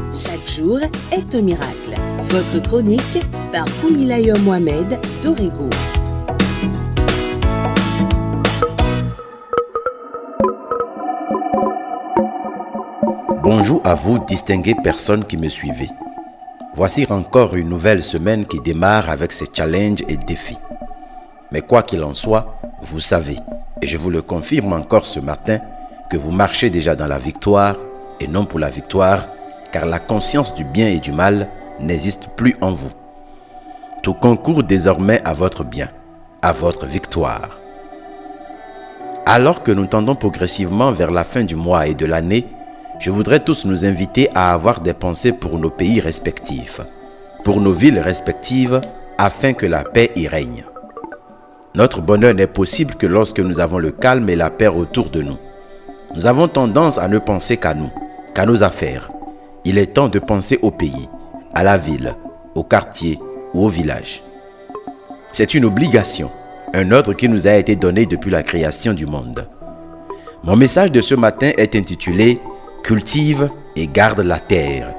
Chaque jour est un miracle. Votre chronique par Foumilayo Mohamed d'Orego. Bonjour à vous, distinguées personnes qui me suivez. Voici encore une nouvelle semaine qui démarre avec ses challenges et défis. Mais quoi qu'il en soit, vous savez, et je vous le confirme encore ce matin, que vous marchez déjà dans la victoire et non pour la victoire, car la conscience du bien et du mal n'existe plus en vous. Tout concourt désormais à votre bien, à votre victoire. Alors que nous tendons progressivement vers la fin du mois et de l'année, je voudrais tous nous inviter à avoir des pensées pour nos pays respectifs, pour nos villes respectives, afin que la paix y règne. Notre bonheur n'est possible que lorsque nous avons le calme et la paix autour de nous. Nous avons tendance à ne penser qu'à nous, qu'à nos affaires. Il est temps de penser au pays, à la ville, au quartier ou au village. C'est une obligation, un ordre qui nous a été donné depuis la création du monde. Mon message de ce matin est intitulé « Cultive et garde la terre ».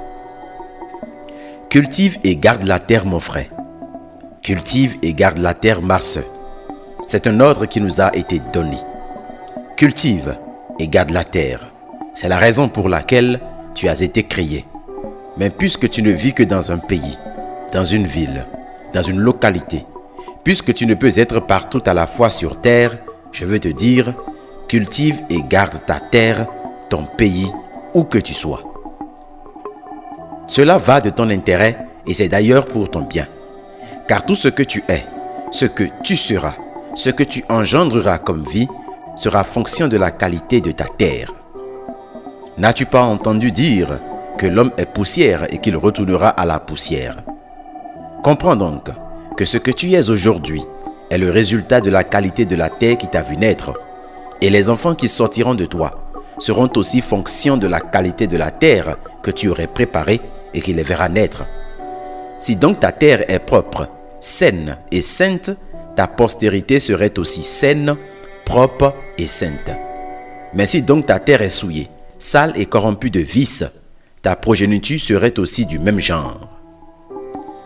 Cultive et garde la terre, mon frère. Cultive et garde la terre, ma soeur. C'est un ordre qui nous a été donné. Cultive et garde la terre. C'est la raison pour laquelle tu as été créé. Mais puisque tu ne vis que dans un pays, dans une ville, dans une localité, puisque tu ne peux être partout à la fois sur terre, je veux te dire, cultive et garde ta terre, ton pays, où que tu sois. Cela va de ton intérêt et c'est d'ailleurs pour ton bien. Car tout ce que tu es, ce que tu seras, ce que tu engendreras comme vie, sera fonction de la qualité de ta terre. N'as-tu pas entendu dire que l'homme est poussière et qu'il retournera à la poussière? Comprends donc que ce que tu es aujourd'hui est le résultat de la qualité de la terre qui t'a vu naître. Et les enfants qui sortiront de toi seront aussi fonction de la qualité de la terre que tu aurais préparée et qui les verra naître. Si donc ta terre est propre, saine et sainte, ta postérité serait aussi saine, propre et sainte. Mais si donc ta terre est souillée, sale et corrompue de vices, ta progéniture serait aussi du même genre.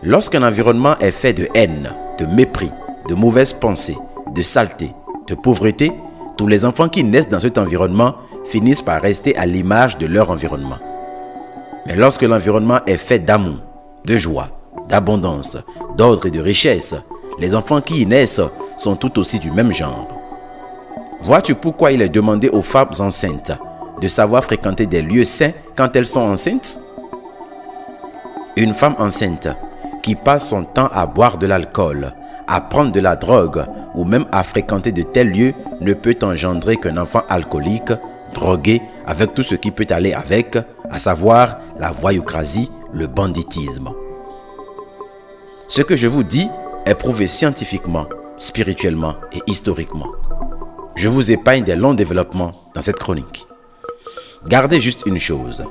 Lorsqu'un environnement est fait de haine, de mépris, de mauvaises pensées, de saleté, de pauvreté, tous les enfants qui naissent dans cet environnement finissent par rester à l'image de leur environnement. Mais lorsque l'environnement est fait d'amour, de joie, d'abondance, d'ordre et de richesse, les enfants qui y naissent sont tout aussi du même genre. Vois-tu pourquoi il est demandé aux femmes enceintes de savoir fréquenter des lieux saints quand elles sont enceintes? Une femme enceinte qui passe son temps à boire de l'alcool, à prendre de la drogue ou même à fréquenter de tels lieux ne peut engendrer qu'un enfant alcoolique, drogué, avec tout ce qui peut aller avec, à savoir la voyoucratie, le banditisme. Ce que je vous dis est prouvé scientifiquement, spirituellement et historiquement. Je vous épargne des longs développements dans cette chronique. Gardez juste une chose.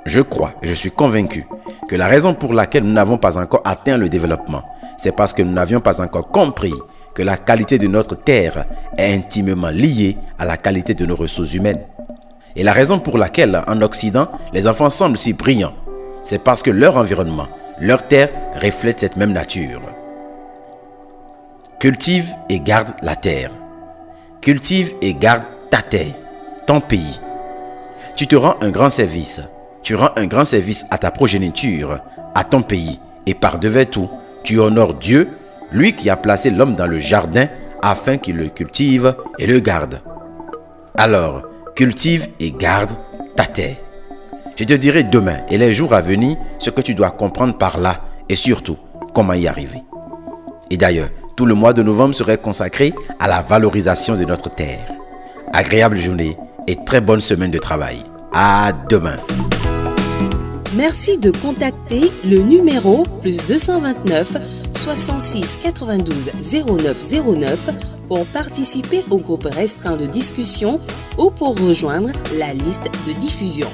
Je crois et je suis convaincu que la raison pour laquelle nous n'avons pas encore atteint le développement, c'est parce que nous n'avions pas encore compris que la qualité de notre terre est intimement liée à la qualité de nos ressources humaines. Et la raison pour laquelle, en Occident, les enfants semblent si brillants, c'est parce que leur environnement, leur terre reflète cette même nature. Cultive et garde la terre. Cultive et garde ta terre, ton pays. Tu te rends un grand service. Tu rends un grand service à ta progéniture, à ton pays. Et par-devers tout, tu honores Dieu, lui qui a placé l'homme dans le jardin afin qu'il le cultive et le garde. Alors, cultive et garde ta terre. Je te dirai demain et les jours à venir ce que tu dois comprendre par là et surtout comment y arriver. Et d'ailleurs, tout le mois de novembre serait consacré à la valorisation de notre terre. Agréable journée et très bonne semaine de travail. À demain. Merci de contacter le numéro +229 66 92 09 09 pour participer au groupe restreint de discussion ou pour rejoindre la liste de diffusion.